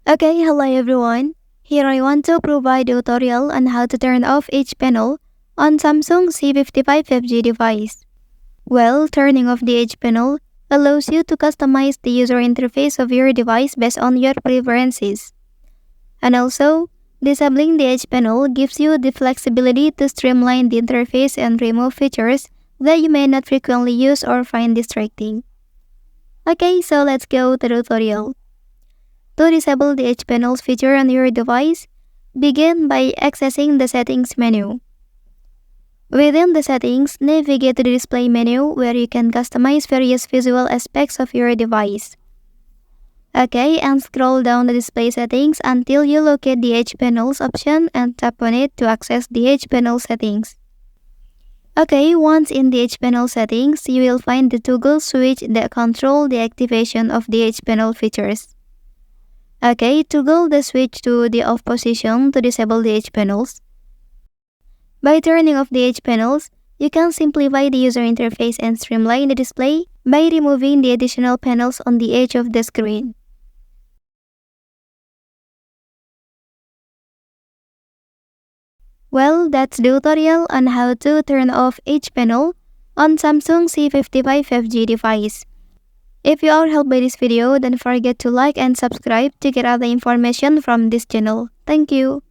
Okay, hello everyone. Here I want to provide a tutorial on how to turn off each panel on Samsung C55 5G device. Well, turning off the edge panel allows you to customize the user interface of your device based on your preferences. And also, disabling the edge panel gives you the flexibility to streamline the interface and remove features that you may not frequently use or find distracting. Okay, so let's go to the tutorial. To disable the edge panels feature on your device, begin by accessing the settings menu. Within the settings, navigate to the display menu where you can customize various visual aspects of your device. Okay, and scroll down the display settings until you locate the edge panels option and tap on it to access the edge panel settings. Okay, once in the edge panel settings, you will find the toggle switch that control the activation of the edge panel features. Okay, toggle the switch to the off position to disable the edge panels. By turning off the edge panels, you can simplify the user interface and streamline the display by removing the additional panels on the edge of the screen. Well, that's the tutorial on how to turn off edge panel on Samsung C55 5G device. If you are helped by this video, don't forget to like and subscribe to get other information from this channel. Thank you.